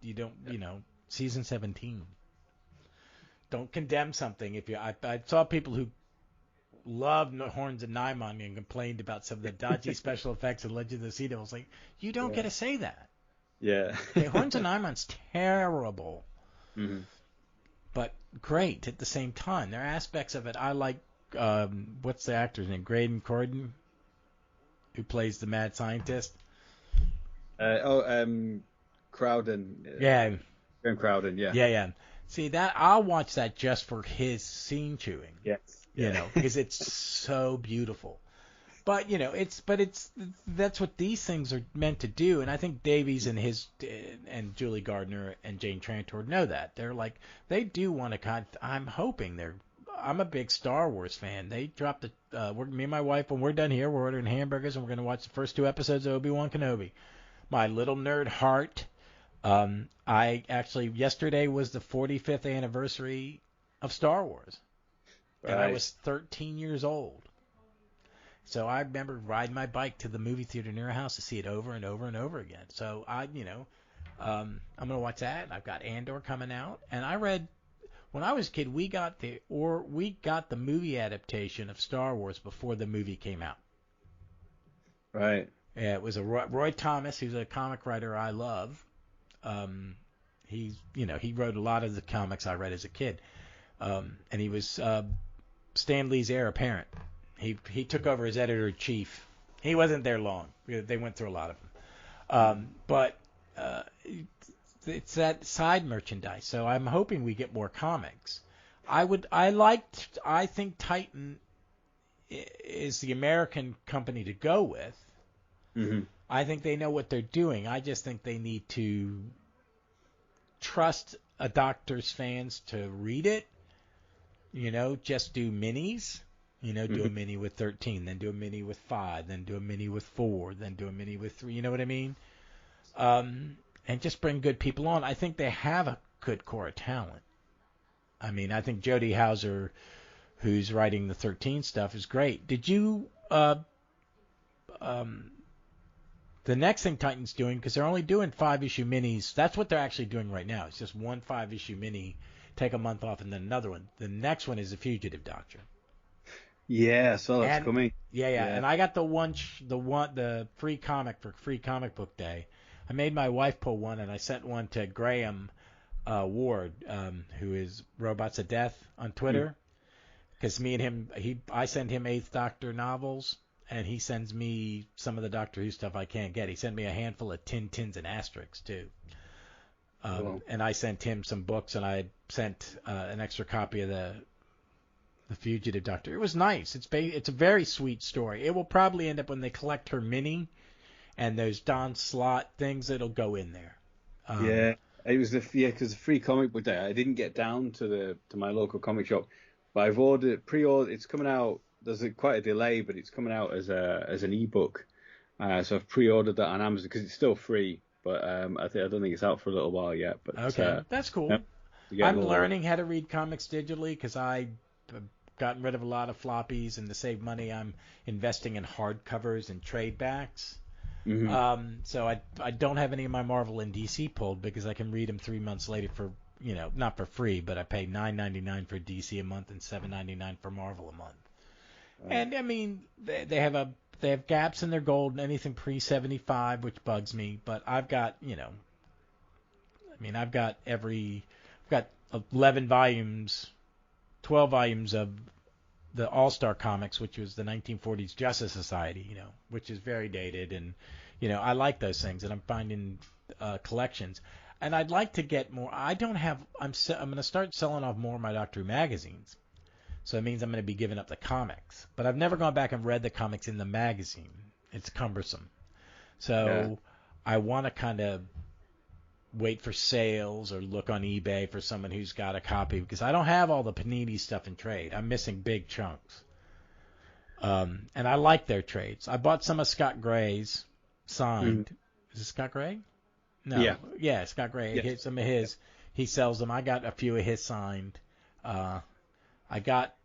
season 17. Don't condemn something. I saw people who loved Horns and Nymon and complained about some of the dodgy special effects in Legend of the Sea Devils. Like, you don't get to say that. Yeah. Horns and Nymon's terrible. Mm-hmm. But great at the same time. There are aspects of it. I like, what's the actor's name? Graydon Corridon, who plays the mad scientist. Crowden. Yeah. Graham Crowden, yeah. Yeah. See, I'll watch that just for his scene chewing. Yes. Because it's so beautiful. But that's what these things are meant to do, and I think Davies and Julie Gardner and Jane Trantor know that. They're like, they do want to I'm a big Star Wars fan. They dropped me and my wife, when we're done here, we're ordering hamburgers and we're going to watch the first 2 episodes of Obi-Wan Kenobi. My little nerd heart. Yesterday was the 45th anniversary of Star Wars, and I was 13 years old. So I remember riding my bike to the movie theater near our house to see it over and over and over again. So I'm going to watch that. I've got Andor coming out, and I read when I was a kid, we got the movie adaptation of Star Wars before the movie came out. Right. Yeah, it was a Roy Thomas, who's a comic writer I love. He wrote a lot of the comics I read as a kid, and he was Stan Lee's heir apparent. He took over as editor-in-chief. He wasn't there long. They went through a lot of them. But it's that side merchandise. So I'm hoping we get more comics. I think Titan is the American company to go with. Mm-hmm. I think they know what they're doing. I just think they need to trust a Doctor's fans to read it. Just do minis. Do a mini with 13, then do a mini with 5, then do a mini with 4, then do a mini with 3. You know what I mean? And just bring good people on. I think they have a good core of talent. I mean, I think Jody Hauser, who's writing the 13 stuff, is great. Did you the next thing Titan's doing, because they're only doing 5-issue minis, that's what they're actually doing right now. It's just one 5-issue mini, take a month off, and then another one. The next one is The Fugitive Doctor. Yeah, so that's And coming. yeah, Yeah. and I got the free comic for Free Comic Book Day. I made my wife pull one, and I sent one to Graham Ward, who is Robots of Death on Mm. Twitter. Because me and him, I send him Eighth Doctor novels, and he sends me some of the Doctor Who stuff I can't get. He sent me a handful of Tintins and Asterix too. Cool. And I sent him some books, and I sent an extra copy of the Fugitive Doctor. It was nice. It's a very sweet story. It will probably end up when they collect her mini and those Don Slott things. It'll go in there. Yeah, it was because the free comic book day. I didn't get down to my local comic shop, but I've pre-ordered. It's coming out. There's quite a delay, but it's coming out as an ebook. So I've pre-ordered that on Amazon because it's still free. But I don't think it's out for a little while yet. But Okay, that's yeah, cool. to get I'm more. learning how to read comics digitally because I've gotten rid of a lot of floppies, and to save money, I'm investing in hardcovers and trade backs. Hmm. So I don't have any of my Marvel and DC pulled because I can read them 3 months later for not for free, but I pay $9.99 for DC a month and $7.99 for Marvel a month. And I mean they have gaps in their gold and anything pre-75, which bugs me. But I've got I've got 11 volumes, 12 volumes of the All-Star Comics, which was the 1940s Justice Society, which is very dated, and I like those things, and I'm finding collections, and I'd like to get more. I don't have. I'm going to start selling off more of my Doctor Who magazines, so it means I'm going to be giving up the comics. But I've never gone back and read the comics in the magazine. It's cumbersome, Yeah. so I want to kind of wait for sales or look on eBay for someone who's got a copy because I don't have all the Panini stuff in trade. I'm missing big chunks. And I like their trades. I bought some of Scott Gray's Hmm. signed. Is it Scott Gray? No. Yeah. Yeah, Scott Gray. Yes. Some of Yeah. his. He sells them. I got a few of his signed. Uh, I got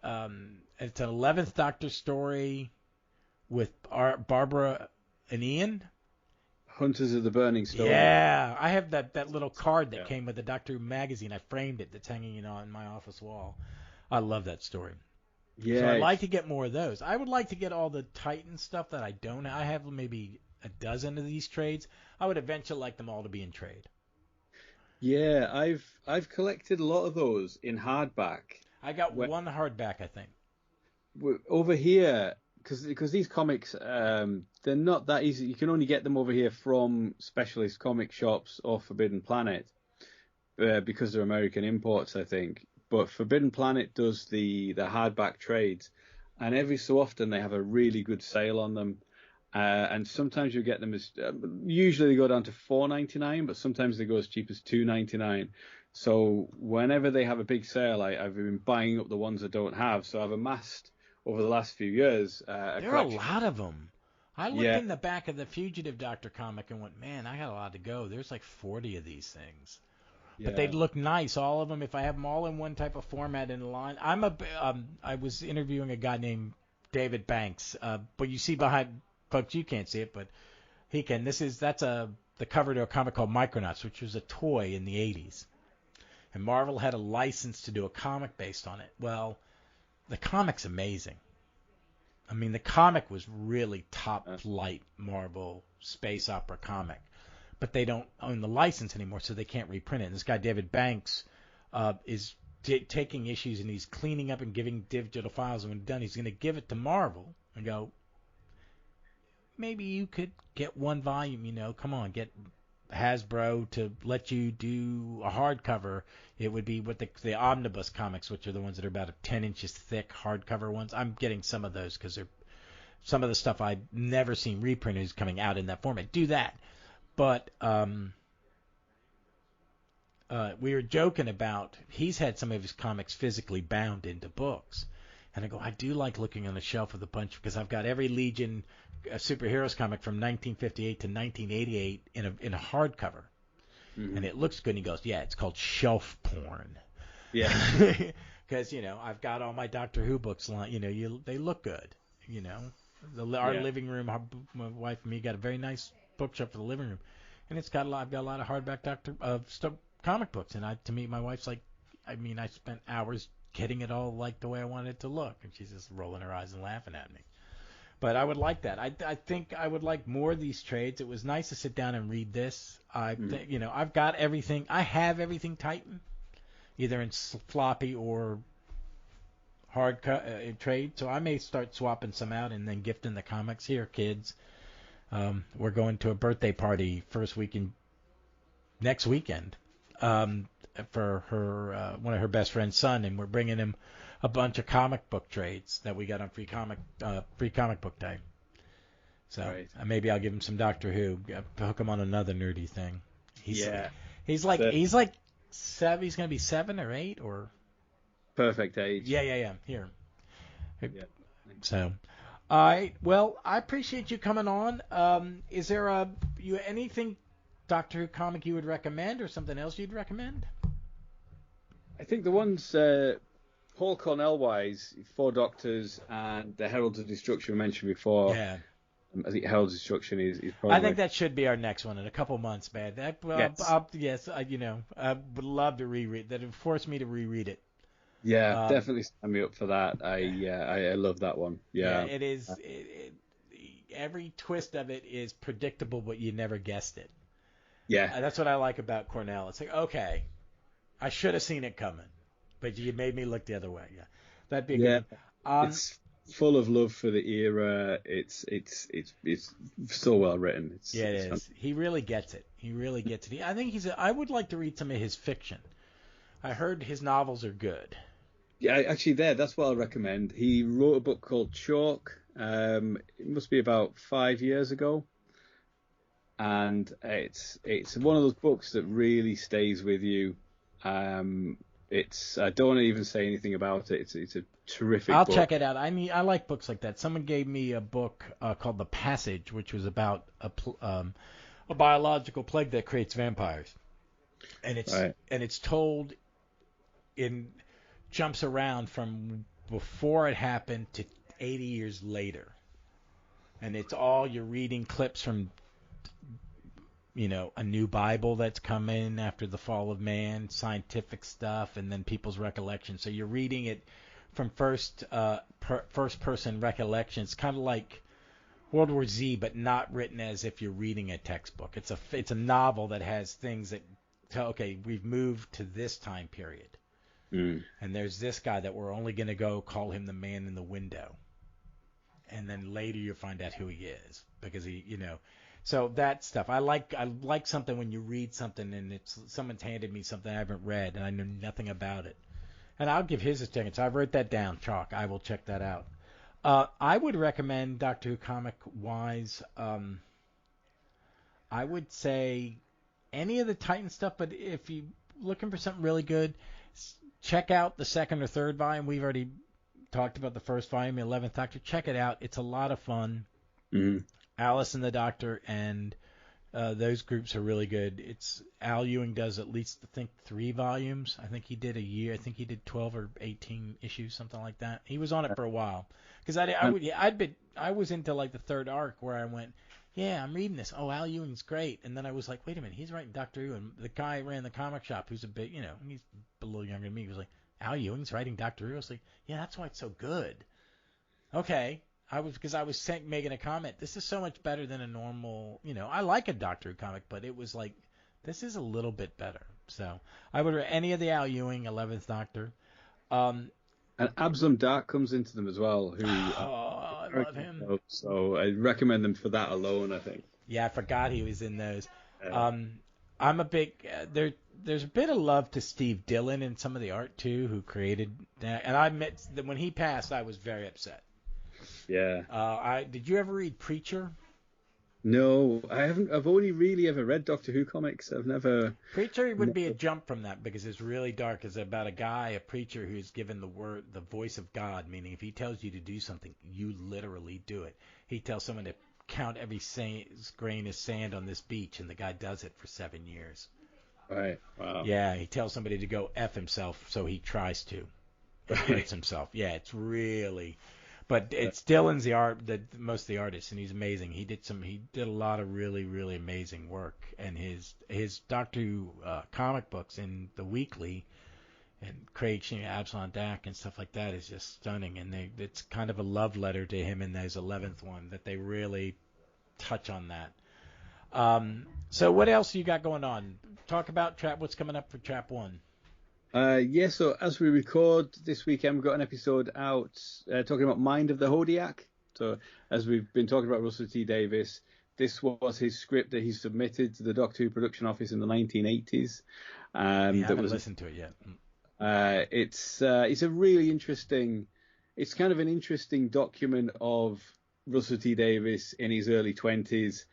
it's an 11th Doctor story with Barbara and Ian. Hunters of the Burning Stone. Yeah, I have that little card that Yeah. came with the Doctor Who magazine. I framed it. That's hanging on my office wall. I love that story. So Yeah. I'd like to get more of those. I would like to get all the Titan stuff that I don't. I have maybe a dozen of these trades. I would eventually like them all to be in trade. Yeah. I've collected a lot of those in hardback. I got one hardback, I think. Over here, because these comics, they're not that easy. You can only get them over here from specialist comic shops or Forbidden Planet, because they're American imports, I think. But Forbidden Planet does the hardback trades, and every so often they have a really good sale on them. And sometimes you get them as usually they go down to $4.99, but sometimes they go as cheap as $2.99. So whenever they have a big sale, I've been buying up the ones I don't have. So I've amassed over the last few years a There are a collection. lot of them. I looked Yeah, in the back of the Fugitive Doctor comic and went, man, I got a lot to go. There's like 40 of these things. But yeah. they'd look nice, all of them. If I have them all in one type of format in line, I was interviewing a guy named David Banks. But you see behind, folks, you can't see it, but he can. That's the cover to a comic called Micronauts, which was a toy in the 80s. And Marvel had a license to do a comic based on it. Well, the comic's amazing. I mean, the comic was really top flight Marvel space opera comic, but they don't own the license anymore, so they can't reprint it. And this guy David Banks is taking issues and he's cleaning up and giving digital files. And when done, he's going to give it to Marvel and go, maybe you could get one volume. Come on, get Hasbro to let you do a hardcover. It would be what the omnibus comics, which are the ones that are about 10 inches thick hardcover ones. I'm getting some of those because they're some of the stuff I've never seen reprinted is coming out in that format. Do that. But we were joking about he's had some of his comics physically bound into books. And I go, I do like looking on the shelf with a bunch because I've got every Legion superheroes comic from 1958 to 1988 in a hardcover. Hmm. And it looks good. And he goes, yeah, it's called shelf porn. Yeah. Because, I've got all my Doctor Who books, they look good, Our Yeah. living room, my wife and me got a very nice bookshelf for the living room. And I've got a lot of hardback comic books. And to me, my wife's like, I spent hours getting it all like the way I wanted it to look. And she's just rolling her eyes and laughing at me. But I would like that. I think I would like more of these trades. It was nice to sit down and read this. I've got everything. I have everything Titan, either in floppy or hard trade. So I may start swapping some out and then gifting the comics. Here, kids. We're going to a birthday party next weekend for her one of her best friend's son, and we're bringing him a bunch of comic book trades that we got on free comic book day. So right. Maybe I'll give him some Doctor Who, hook him on another nerdy thing. He's like seven. He's gonna be 7 or 8 or perfect age. Yeah. Here. Yeah. So. All right. Well, I appreciate you coming on. Is there anything Doctor Who comic you would recommend, or something else you'd recommend? I think the ones Paul Cornell wise, 4 Doctors and the Heralds of Destruction we mentioned before. Yeah. I think Heralds of Destruction is probably. I think that should be our next one in a couple months, man. Yes. I would love to reread that. It would force me to reread it. Yeah, definitely sign me up for that. I love that one. Yeah, it is. Every twist of it is predictable, but you never guessed it. Yeah, that's what I like about Cornell. It's like, okay, I should have seen it coming, but you made me look the other way. Yeah, that'd be a good one. It's full of love for the era. It's so well written. It is. Fun. He really gets it. I think I would like to read some of his fiction. I heard his novels are good. Yeah, actually, that's what I'll recommend. He wrote a book called Chalk. It must be about 5 years ago, and it's one of those books that really stays with you. I don't want to even say anything about it. It's a terrific. I'll book. check it out. I mean, I like books like that. Someone gave me a book called The Passage, which was about a biological plague that creates vampires, and it's told in jumps around from before it happened to 80 years later, and it's all you're reading clips from a new Bible that's come in after the fall of man, scientific stuff, and then people's recollections. So you're reading it from first person recollections, kind of like World War Z, but not written as if you're reading a textbook. It's a novel that has things that tell, okay, we've moved to this time period. And there's this guy that we're only going to go call him the man in the window. And then later you find out who he is because so that stuff. I like something when you read something and someone's handed me something I haven't read and I know nothing about it. And I'll give his a chance. I wrote that down, Chalk. I will check that out. I would recommend Doctor Who comic wise. I would say any of the Titan stuff, but if you're looking for something really good, check out the second or third volume. We've already talked about the first volume, the 11th Doctor. Check it out. It's a lot of fun. Mm-hmm. Alice and the Doctor and those groups are really good. Al Ewing does at least, I think, 3 volumes. I think he did a year. I think he did 12 or 18 issues, something like that. He was on it for a while. Because I was into like the third arc where I went, yeah, I'm reading this. Oh, Al Ewing's great. And then I was like, wait a minute, he's writing Doctor Who. And the guy who ran the comic shop, who's a bit, he's a little younger than me, he was like, Al Ewing's writing Doctor Who? I was like, yeah, that's why it's so good. Okay. Because I was making a comment, this is so much better than a normal, I like a Doctor Who comic, but it was like, this is a little bit better. So I would read any of the Al Ewing 11th Doctor. And Abzum Dark comes into them as well. I love him. So I recommend them for that alone, I think. Yeah, I forgot he was in those. I'm a big there's a bit of love to Steve Dillon in some of the art too, who created that. And I admit that when he passed, I was very upset. Yeah. Did you ever read Preacher? No, I haven't. I've only really ever read Doctor Who comics. I've never. Preacher would be a jump from that because it's really dark. It's about a preacher who's given the voice of God, meaning if he tells you to do something, you literally do it. He tells someone to count every grain of sand on this beach, and the guy does it for 7 years. Right. Wow. Yeah, he tells somebody to go F himself, so he tries to. He hurts himself. Yeah, it's really. But it's Dillon's most of the artists, and he's amazing. He did a lot of really, really amazing work, and his Doctor Who comic books in the weekly and Craig Sheen, Absalom Dak, and stuff like that is just stunning. And it's kind of a love letter to him in his 11th one that they really touch on that. So what else you got going on? Talk about what's coming up for Trap 1. So as we record this weekend, we've got an episode out talking about Mind of the Hodiak. So as we've been talking about Russell T Davies, this was his script that he submitted to the Doctor Who production office in the 1980s. I haven't listened to it yet. It's a really interesting. It's kind of an interesting document of Russell T Davies in his early 20s.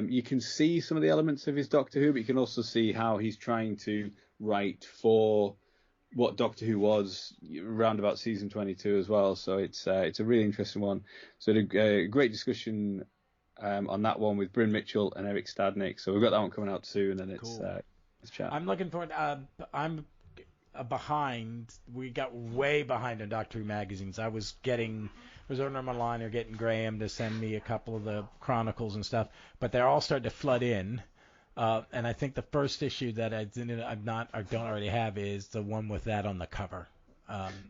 You can see some of the elements of his Doctor Who, but you can also see how he's trying to write for what Doctor Who was around about season 22 as well. So it's a really interesting one. So a great discussion on that one with Bryn Mitchell and Eric Stadnick. So we've got that one coming out soon, and it's chat. I'm looking forward. I'm behind. We got way behind on Doctor Who magazines. I was ordering them online or getting Graham to send me a couple of the chronicles and stuff, but they're all starting to flood in. And I think the first issue that I don't already have is the one with that on the cover.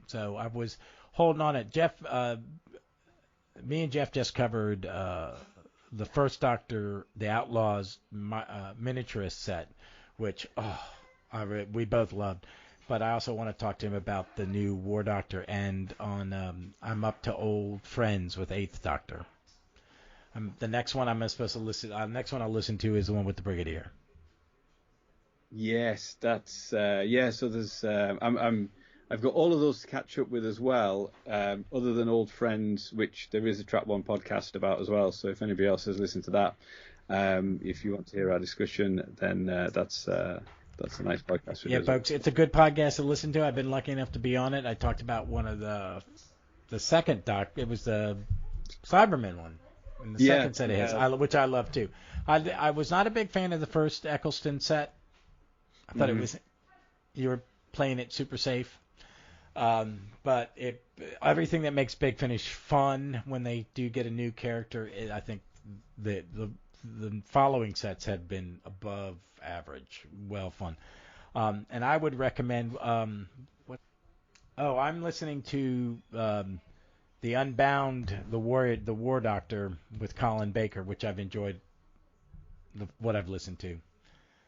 So I was holding on it. Me and Jeff just covered the first Doctor, the Outlaws miniaturist set, which we both loved. But I also want to talk to him about the new War Doctor, and on I'm up to old friends with Eighth Doctor. The next one I'm supposed to listen. Next one I'll listen to is the one with the Brigadier. Yes, that's So there's I've got all of those to catch up with as well. Other than Old Friends, which there is a Trap One podcast about as well. So if anybody else has listened to that, if you want to hear our discussion, then that's a nice podcast. Yeah, folks, it's a good podcast to listen to. I've been lucky enough to be on it. I talked about one of the second doc. It was the Cybermen one. In the second set of his, which I love too. I was not a big fan of the first Eccleston set. I thought you were playing it super safe. But everything that makes Big Finish fun when they do get a new character, I think the following sets have been above average, well fun. And I would recommend I'm listening to The Unbound, the War Doctor with Colin Baker, which I've enjoyed what I've listened to.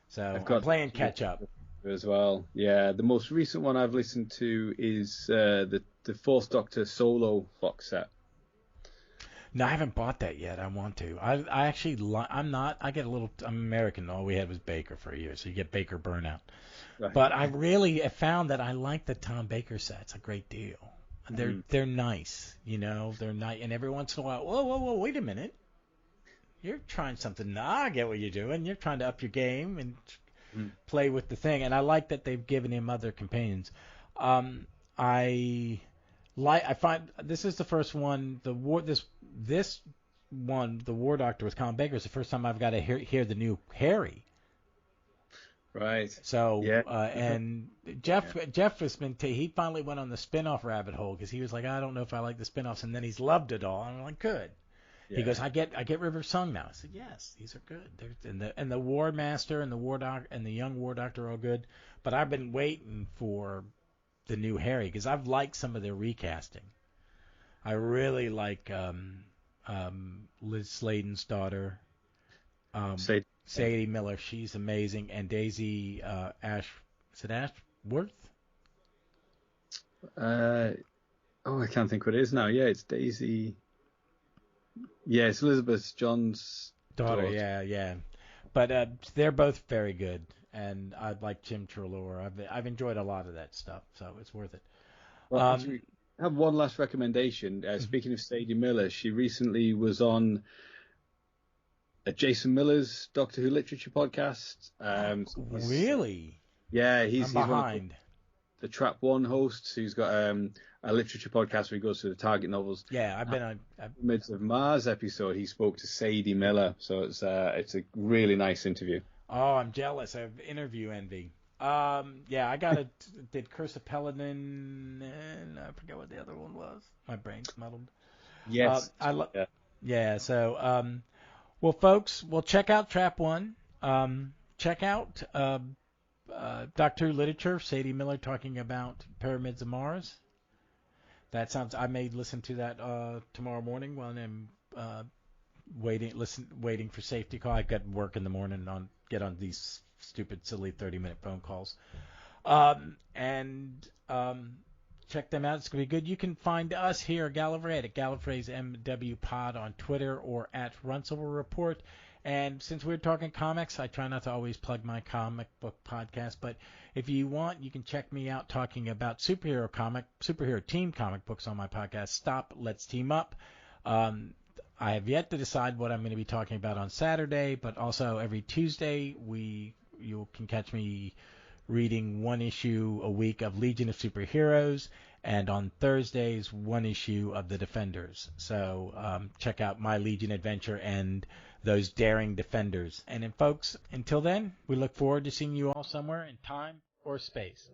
So I'm playing catch up as well. Yeah, the most recent one I've listened to is the Fourth Doctor solo box set. No, I haven't bought that yet. I want to. I actually I'm American. All we had was Baker for a year, so you get Baker burnout. Right. But I really have found that I like the Tom Baker sets a great deal. They're nice, they're nice, and every once in a while, whoa, wait a minute, you're trying something. Nah, I get what you're doing. You're trying to up your game and play with the thing, and I like that they've given him other companions. I find this is the first one. The War Doctor with Colin Baker is the first time I've got to hear the new Harry. Right. So, and Jeff has been, he finally went on the spin-off rabbit hole because he was like, I don't know if I like the spin-offs, and then he's loved it all. And I'm like, good. Yeah. He goes, I get River Song now. I said, yes, these are good. And the War Master and the War Doctor and the Young War Doctor are all good. But I've been waiting for the new Harry because I've liked some of their recasting. I really like Liz Sladen's daughter. Sadie Miller, she's amazing, and Daisy Ashworth? I can't think what it is now. Yeah, it's Daisy. Yeah, it's Elizabeth John's daughter. Yeah. But they're both very good, and I like Jim Treloar. I've enjoyed a lot of that stuff, so it's worth it. Well, I have one last recommendation. Speaking of Sadie Miller, she recently was on Jason Miller's Doctor Who Literature podcast. Really? Yeah, he's behind. One of the Trap One hosts who's got a literature podcast where he goes through the Target novels. Yeah, I've been on Myths of Mars episode. He spoke to Sadie Miller, so it's a really nice interview. Oh, I'm jealous. I have interview envy. I did Curse of Peladon, and I forget what the other one was. My brain's muddled. Yes. Well, folks, check out Trap One. Check out Doctor Who Literature, Sadie Miller talking about Pyramids of Mars. That sounds. I may listen to that tomorrow morning when I'm waiting for safety call. I've got work in the morning get on these stupid, silly 30-minute phone calls. Check them out. It's going to be good. You can find us here at Gallifrey at Gallifrey's MW Pod on Twitter or at Runcible Report. And since we're talking comics, I try not to always plug my comic book podcast, but if you want, you can check me out talking about superhero team comic books on my podcast, Stop, Let's Team Up. I have yet to decide what I'm going to be talking about on Saturday, but also every Tuesday you can catch me reading one issue a week of Legion of Superheroes, and on Thursdays, one issue of The Defenders. So check out my Legion adventure and those daring Defenders. And then, folks, until then, we look forward to seeing you all somewhere in time or space.